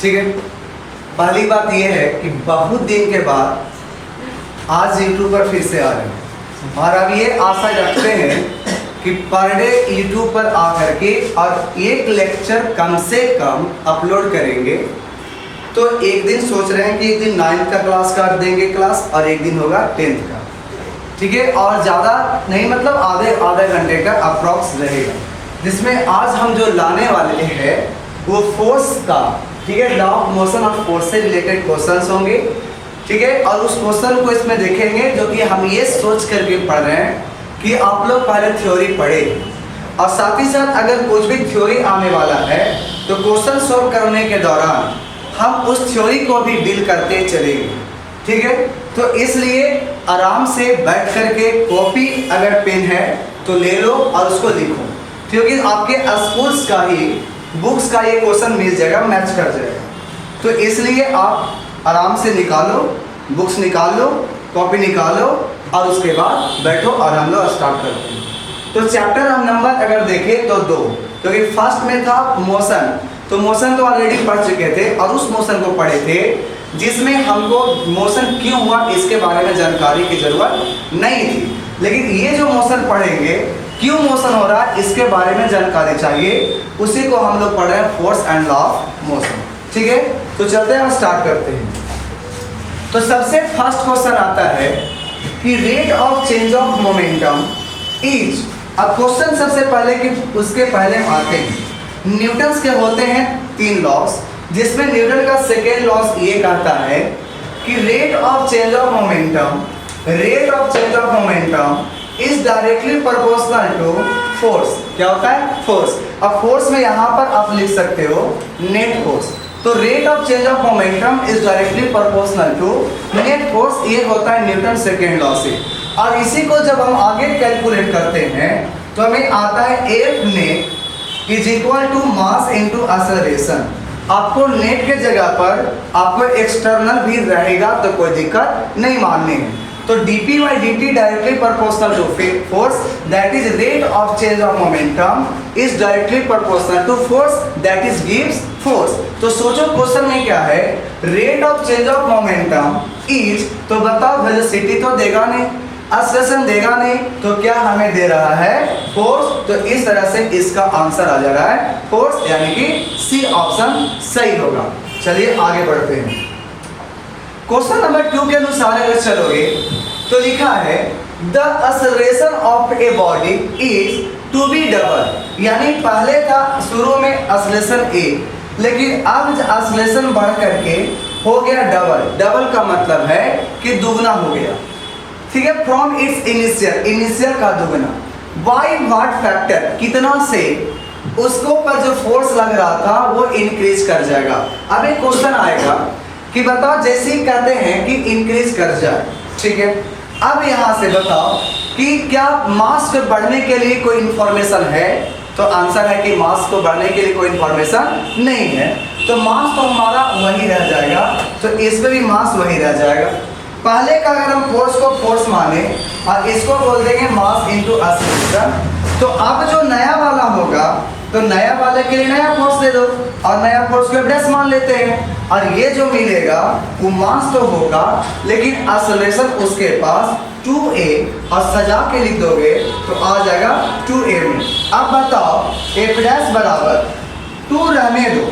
ठीक है। पहली बात यह है कि बहुत दिन के बाद आज यूट्यूब पर फिर से आ रहे हैं और अब ये आशा रखते हैं कि पर डे यूट्यूब पर आकर के और एक लेक्चर कम से कम अपलोड करेंगे। तो एक दिन सोच रहे हैं कि एक दिन 9th का क्लास कर देंगे क्लास और एक दिन होगा 10th का, ठीक है। और ज़्यादा नहीं, मतलब आधे घंटे का अप्रॉक्स रहेगा, जिसमें आज हम जो लाने वाले हैं वो फोर्स का, ठीक है, लॉ ऑफ मोशन और फोर्स से रिलेटेड क्वेश्चंस होंगे, ठीक है। और उस क्वेश्चन को इसमें देखेंगे जो कि हम ये सोच करके पढ़ रहे हैं कि आप लोग पहले थ्योरी पढ़े और साथ ही साथ अगर कुछ भी थ्योरी आने वाला है तो क्वेश्चन सॉल्व करने के दौरान हम उस थ्योरी को भी डील करते चलेंगे, ठीक है। तो इसलिए आराम से बैठ करके कॉपी अगर पेन है तो ले लो और उसको लिखो, क्योंकि आपके स्कूल्स का ही बुक्स का ये क्वेश्चन मिल जाएगा, मैच कर जाएगा। तो इसलिए आप आराम से निकालो, बुक्स निकाल लो, कॉपी निकालो और उसके बाद बैठो और हम लोग स्टार्ट करते हैं। तो चैप्टर हम नंबर अगर देखें तो 2, क्योंकि फर्स्ट में था मोशन, तो मोशन तो ऑलरेडी पढ़ चुके थे और उस मोशन को पढ़े थे जिसमें हमको मोशन क्यों हुआ इसके बारे में जानकारी की जरूरत नहीं थी। लेकिन ये जो मोशन पढ़ेंगे, क्यों मोशन हो रहा है इसके बारे में जानकारी चाहिए, उसी को हम लोग पढ़ रहे हैं force and law of motion, ठीक है। तो चलते हैं, स्टार्ट करते हैं। तो सबसे फर्स्ट क्वेश्चन आता है कि rate of change of momentum is. अब क्वेश्चन सबसे पहले कि उसके पहले आते हैं न्यूटन्स के होते हैं 3 लॉस, जिसमें न्यूटन का सेकेंड लॉस ये कहता है कि rate of change of momentum is directly proportional to force. क्या होता है? फोर्स। अब फोर्स में यहाँ पर आप लिख सकते हो नेट फोर्स। तो rate of change of momentum is directly proportional to net force, ये होता है न्यूटन सेकेंड लॉ से। और इसी को जब हम आगे कैलकुलेट करते हैं तो हमें आता है F net is equal to mass into acceleration. आपको नेट के जगह पर आपको एक्सटर्नल भी रहेगा तो कोई दिक्कत नहीं माननी है। तो dp by dt directly proportional to force, that is rate of change of momentum is directly proportional to force, that is gives force। तो सोचो क्वेश्चन में क्या है, rate of change of momentum is, तो बताओ वेलोसिटी तो देगा नहीं, एक्सेलरेशन देगा नहीं, तो क्या हमें दे रहा है? फोर्स। तो इस तरह से इसका आंसर आ जा रहा है फोर्स, यानी कि सी ऑप्शन सही होगा। चलिए आगे बढ़ते हैं। क्वेश्चन नंबर 2 के अनुसार अगर चलोगे तो लिखा है the acceleration of a body is to be double. यानी पहले था शुरू में एक्सेलरेशन ए, लेकिन अब एक्सेलरेशन बढ़ करके हो गया डबल। डबल का मतलब है कि दुगना हो गया, ठीक है, फ्रॉम इट्स इनिशियल का दुगना। बाय व्हाट फैक्टर, कितना से उसको पर जो फोर्स लग रहा था वो इंक्रीज कर जाएगा। अब एक क्वेश्चन आएगा कि बताओ, जैसे ही कहते हैं कि इंक्रीज कर जाए, ठीक है। अब यहाँ से बताओ कि क्या मास को बढ़ने के लिए कोई इंफॉर्मेशन है? तो आंसर है कि मास को बढ़ने के लिए कोई इंफॉर्मेशन नहीं है। तो मास तो हमारा वही रह जाएगा, तो इस पे भी मास वही रह जाएगा। पहले का अगर हम फोर्स को फोर्स माने और इसको बोल देंगे मास इनटू एक्सेलरेशन, तो अब जो नया वाला होगा तो नया वाले के लिए नया फोर्स दे दो और नया फोर्स को एफ' मान लेते हैं, और ये जो मिलेगा वो मास तो होगा लेकिन एक्सेलरेशन उसके पास 2a, और सजा के लिख दोगे तो आ जाएगा 2a में। अब बताओ f' बराबर 2 रहने दो,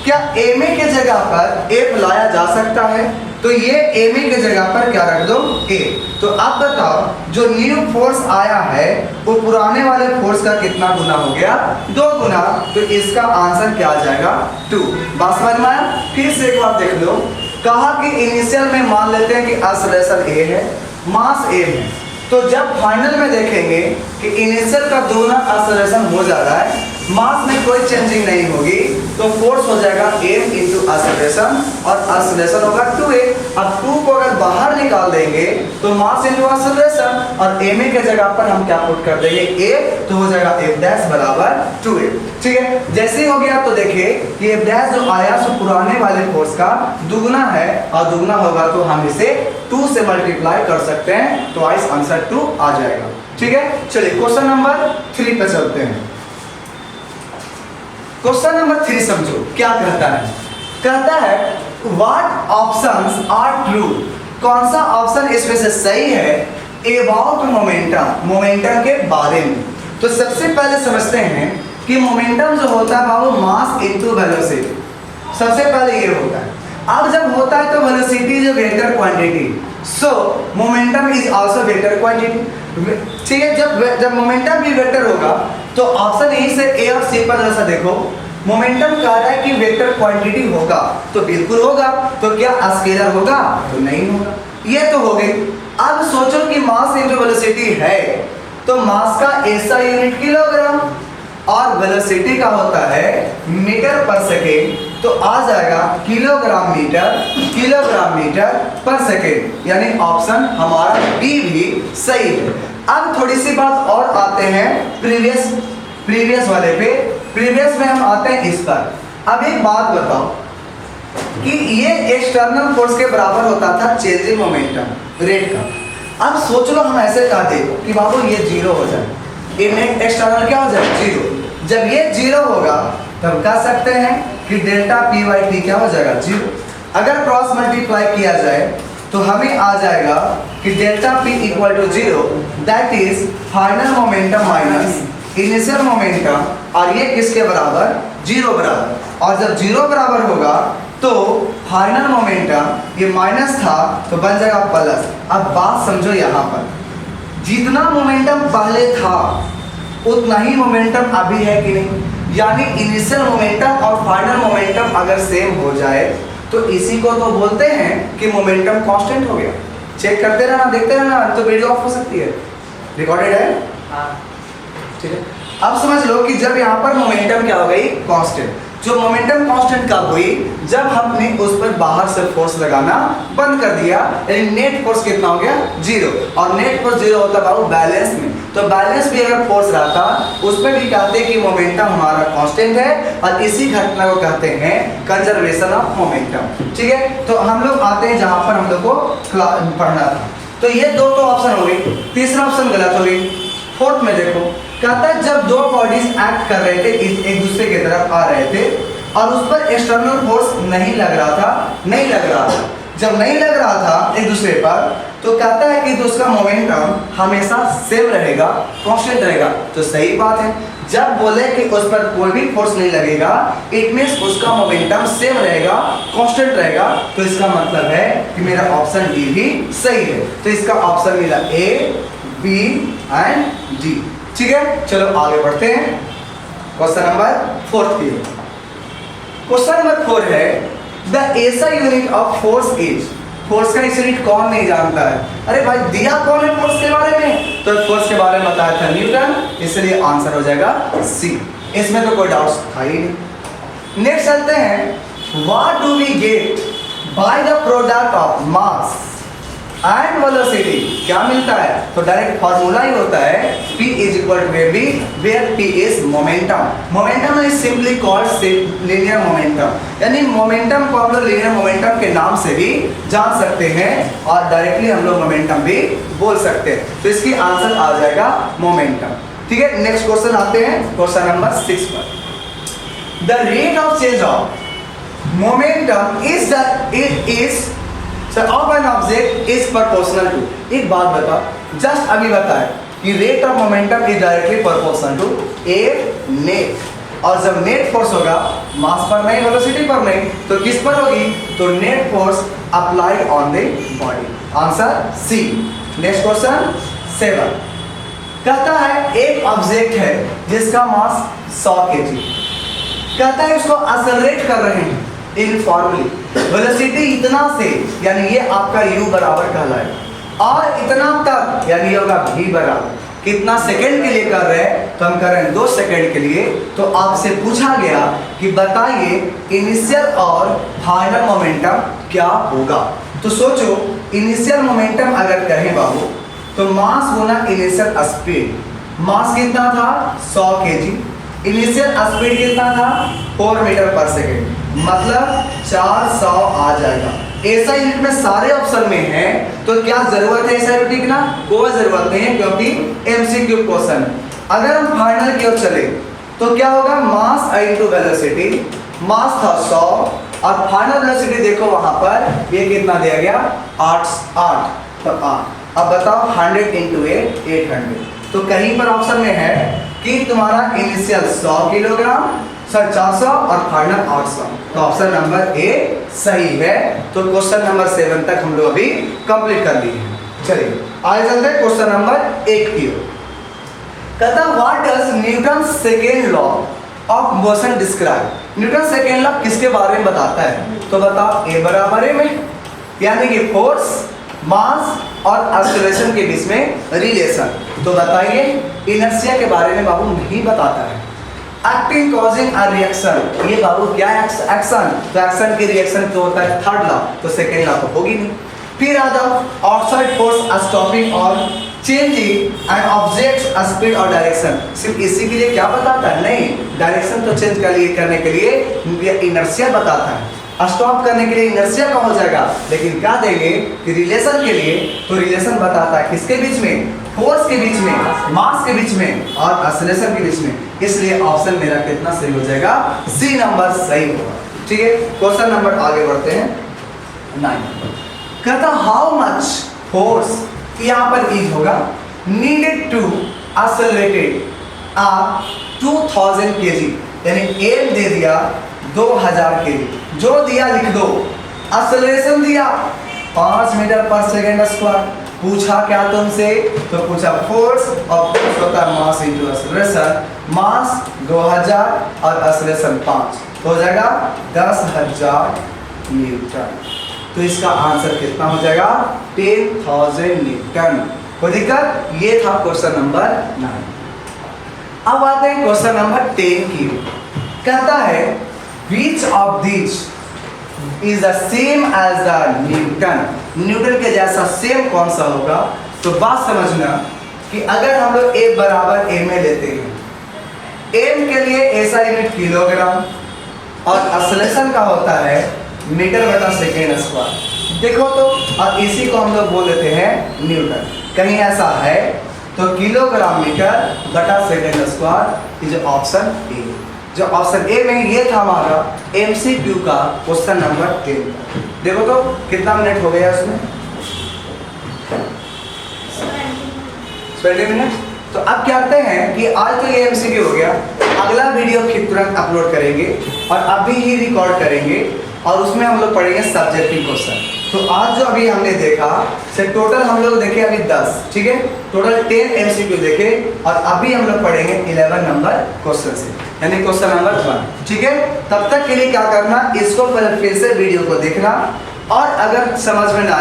क्या ma के जगह पर f लाया जा सकता है? तो ये ma के जगह पर क्या रख दो? a। तो अब बताओ जो न्यू फोर्स आया है वो पुराने वाले फोर्स का कितना गुना हो गया? 2 गुना। तो इसका आंसर क्या आ जाएगा? 2। बात समझ में आया? फिर से एक बार देख लो, कहा कि इनिशियल में मान लेते हैं कि एक्सेलरेशन a है, मास a है, तो जब फाइनल में देखेंगे कि इनिशियल का दोगुना एक्सेलरेशन हो जा रहा है, मास में कोई चेंजिंग नहीं होगी, तो फोर्स हो जाएगा m इंटू एक्सेलरेशन और एक्सेलरेशन होगा 2a। अब 2 को अगर बाहर निकाल देंगे तो मास इंटू एक्सेलरेशन, और ma के जगह पर हम क्या पुट कर देंगे? a, तो हो जाएगा f' बराबर 2a, ठीक है। जैसे ही हो गया तो देखिए कि f' जो आया सो पुराने वाले फोर्स का दुगुना है, और दुगुना होगा तो हम इसे 2 से मल्टीप्लाई कर सकते हैं, तो आइस आंसर 2 आ जाएगा, ठीक है। चलिए क्वेश्चन नंबर 3 पे चलते हैं। क्वेश्चन नंबर 3 समझो क्या कहता है। कहता है व्हाट ऑप्शंस आर ट्रू, कौन सा ऑप्शन इसमें से सही है अबाउट मोमेंटम, मोमेंटम के बारे में। तो सबसे पहले समझते हैं कि मोमेंटम जो होता है बाबू मास इनटू वेलोसिटी, सबसे पहले ये होता है। अब जब होता है तो velocity is a vector quantity, so momentum is also vector quantity. ठीक है, जब मोमेंटम भी वेक्टर होगा तो ऑप्शन यहीं से ए और सी पर जैसा देखो, मोमेंटम कह रहा है कि वेक्टर क्वांटिटी होगा तो बिल्कुल होगा, तो क्या स्केलर होगा तो नहीं होगा, ये तो हो गई। अब सोचो कि मास इनटू वेलोसिटी है तो मास का ऐसा यूनिट किलोग्राम और वेलोसिटी का होता है मीटर पर सेकेंड, तो आ जाएगा किलोग्राम मीटर पर सेकेंड, यानी ऑप्शन हमारा बी भी सही है। अब थोड़ी सी बात और आते हैं प्रीवियस वाले पे। प्रीवियस में हम आते हैं इस पर। अब एक बात बताओ कि ये एक्सटर्नल फोर्स के बराबर होता था चेंजिंग मोमेंटम रेट का। अब सोच लो हम ऐसे कहते कि बाबू ये जीरो हो जाए, इनमें एक्सटर्नल क्या हो जाए जीरो। जब ये जीरो होगा तब कह सकते हैं कि डेल्टा पी बाई टी क्या हो जाएगा जीरो। अगर क्रॉस मल्टीप्लाई किया जाए तो हमें आ जाएगा कि delta P equal to zero, that is final momentum minus initial momentum, और ये किसके बराबर जीरो बराबर। और जब जीरो बराबर होगा तो फाइनल मोमेंटम ये माइनस था तो बन जाएगा प्लस। अब बात समझो यहाँ पर, जितना मोमेंटम पहले था उतना ही मोमेंटम अभी है कि नहीं, यानी इनिशियल मोमेंटम और फाइनल मोमेंटम अगर सेम हो जाए तो इसी को तो बोलते हैं कि मोमेंटम कांस्टेंट हो गया। चेक करते रहना, देखते रहना, तो वीडियो ऑफ हो सकती है, रिकॉर्डेड है। ठीक है, अब समझ लो कि जब यहाँ पर मोमेंटम क्या हो गई कांस्टेंट। जो मोमेंटम कांस्टेंट कब हुई, जब हमने उस पर बाहर से फोर्स लगाना बंद कर दिया, यानी नेट फोर्स कितना हो गया जीरो। और नेट फोर्स जीरो होता है बाबू बैलेंस में, तो बैलेंस भी अगर फोर्स रहता उसमें भी कहते हैं कि मोमेंटम हमारा कांस्टेंट है, और इसी घटना को कहते हैं कंजर्वेशन ऑफ मोमेंटम। ठीक है, तो हम लोग आते हैं जहां पर हम लोग को पढ़ना था। तो ये दो तो ऑप्शन हो गई, तीसरा ऑप्शन गलत हो गई। फोर्थ में देखो, कहता है जब दो बॉडीज एक्ट कर रहे थे एक दूसरे की तरफ आ रहे थे और उस पर एक्सटर्नल फोर्स नहीं लग रहा था, जब नहीं लग रहा था एक दूसरे पर, तो कहता है कि उसका मोमेंटम हमेशा सेम रहेगा, कांस्टेंट रहेगा। तो सही बात है, जब बोले कि उस पर कोई भी फोर्स नहीं लगेगा इट मींस उसका मोमेंटम सेम रहेगा, कांस्टेंट रहेगा, तो इसका मतलब है कि मेरा ऑप्शन डी भी सही है। तो इसका ऑप्शन मिला ए, बी एंड डी। ठीक है, चलो आगे बढ़ते हैं क्वेश्चन नंबर 4 की। क्वेश्चन नंबर 4 है the SI unit of force is. Force का यूनिट कौन नहीं जानता है? अरे भाई दिया कौन है फोर्स के बारे में? तो फोर्स के बारे में बताया था न्यूटन, इसलिए आंसर हो जाएगा सी। इसमें तो कोई डाउट था ही नहीं। नेक्स्ट चलते हैं, what do we get by the product of mass and velocity. क्या मिलता है? तो डायरेक्ट फॉर्मूला ही होता है P is equal to mv where P is momentum. Momentum is simply called linear momentum, यानी मोमेंटम को हम लोग लीनियर मोमेंटम के नाम से भी जान सकते हैं और डायरेक्टली हम लोग मोमेंटम भी बोल सकते हैं। तो इसकी आंसर आ जाएगा मोमेंटम। ठीक है, नेक्स्ट क्वेश्चन आते हैं क्वेश्चन नंबर 6 पर। The rate of change of momentum is of an object is proportional to. एक बात बता, जस्ट अभी बताए कि rate of momentum is directly proportional to a net. और जब नेट फोर्स होगा मास पर नहीं, वेलोसिटी पर नहीं, तो किस पर होगी? तो net force applied on the body. Answer C. Next question 7 कहता है एक ऑब्जेक्ट है जिसका मास 100 kg, कहता है उसको एक्सेलरेट कर रहे हैं यूनिफॉर्मली, वेलोसिटी इतना से, यानी ये आपका u बराबर कहलाए, और इतना तक यानी ये होगा v बराबर। कितना सेकंड के लिए कर रहे हैं? तो हम कर रहे हैं 2 सेकंड के लिए। तो आपसे पूछा गया कि बताइए इनिशियल और फाइनल मोमेंटम क्या होगा। तो सोचो, इनिशियल मोमेंटम अगर कहें बाबू तो मास गुना इनिशियल स्पीड। मास कितना था? 100 kg। इनिशियल स्पीड कितना था? 4 मीटर पर सेकेंड, मतलब 400 आ जाएगा। ऐसा यूनिट में सारे ऑप्शन में है, तो क्या जरूरत है ऐसा यूनिट लिखना? कोई जरूरत नहीं है, क्योंकि एमसीक्यू क्वेश्चन। अगर हम फाइनल की ओर चले तो क्या होगा? Mass into velocity. मास था 100 और फाइनल वेलोसिटी देखो वहां पर ये कितना दिया गया 8 तो 8। अब बताओ 100 × 8 800। तो कहीं पर ऑप्शन में है कि तुम्हारा इनिशियल 100 किलोग्राम 400 और फाइनल 800। तो ऑप्शन नंबर ए सही है। तो क्वेश्चन नंबर 7 तक हम लोग अभी कंप्लीट कर लिए हैं। चलिए आगे चलते हैं क्वेश्चन नंबर 1 की ओर। कहता what does Newton second law of motion describe. Newton second law किसके बारे में बताता है? तो बताओ ए बराबर ए में, यानी कि फोर्स मास और एक्सेलरेशन के बीच में रिलेशन। तो बताइए इनर्शिया के बारे में बाबू नहीं बताता है। एक्टिंग कॉजिंग अ रिएक्शन, ये बाबू क्या है एक्शन? तो एक्शन की रिएक्शन तो होता है थर्ड लॉ, तो सेकेंड लॉ तो होगी नहीं। फिर आ जाओ आउटसाइड फोर्स स्टॉपिंग और चेंजिंग एंड ऑब्जेक्ट्स स्पीड और डायरेक्शन। सिर्फ इसी के लिए क्या बताता है? नहीं, डायरेक्शन तो चेंज करने के लिए इनर्शिया बताता है, स्टॉप करने के लिए इनर्शिया का हो जाएगा। लेकिन क्या देंगे कि रिलेशन के लिए, तो रिलेशन बताता है किसके बीच में? फोर्स के बीच में, मास के बीच में और एक्सेलरेशन के बीच में। इसलिए ऑप्शन मेरा कितना सही हो जाएगा? सी नंबर सही होगा। ठीक है, क्वेश्चन नंबर आगे बढ़ते हैं 9। कहता हाउ मच फोर्स, यहाँ पर इज होगा, needed to accelerated a 2000 kg, यानी एम दे दिया 2000 kg, जो दिया लिख दो। एक्सेलरेशन दिया 5 मीटर पर सेकेंड स्क्वायर। पूछा क्या तुमसे? तो पूछा फोर्स, और फोर्स होता है मास इंटू एक्सेलरेशन। मास 2000 और एक्सेलरेशन 5, तो हो जाएगा 10,000 न्यूटन। तो इसका आंसर कितना हो जाएगा? 10,000 न्यूटन। कोई दिक्कत? ये था क्वेश्चन नंबर 9। अब आते हैं क्वेश्चन नंबर 10 की। कहता है which of these is the same as the Newton. Newton के जैसा सेम कौन सा होगा? तो बात समझना कि अगर हम लोग ए बराबर ए में लेते हैं, एम के लिए ऐसा यूनिट किलोग्राम और एक्सेलरेशन का होता है मीटर बटा सेकेंड स्क्वायर। देखो तो, और इसी को हम लोग बोल देते हैं न्यूटन। कहीं ऐसा है तो किलोग्राम मीटर बटा सेकेंड स्क्वायर, जो ऑप्शन ए, जो ऑप्शन ए में ये था हमारा MCQ का क्वेश्चन नंबर 10। देखो तो कितना मिनट हो गया इसमें? 20 मिनट। तो अब क्या करते हैं कि आज तो ये MCQ हो गया, अगला वीडियो फिर तुरंत अपलोड करेंगे और अभी ही रिकॉर्ड करेंगे और उसमें हम लोग पढ़ेंगे सब्जेक्टिव क्वेश्चन। तो आज जो अभी हमने देखा से टोटल हम लोग देखे अभी 10, ठीक है, टोटल 10 MCQ देखे और अभी हम लोग पढ़ेंगे 11 नंबर क्वेश्चन से, यानी क्वेश्चन नंबर 1। ठीक है, तब तक के लिए क्या करना, इसको फिर से वीडियो को देखना और अगर समझ में ना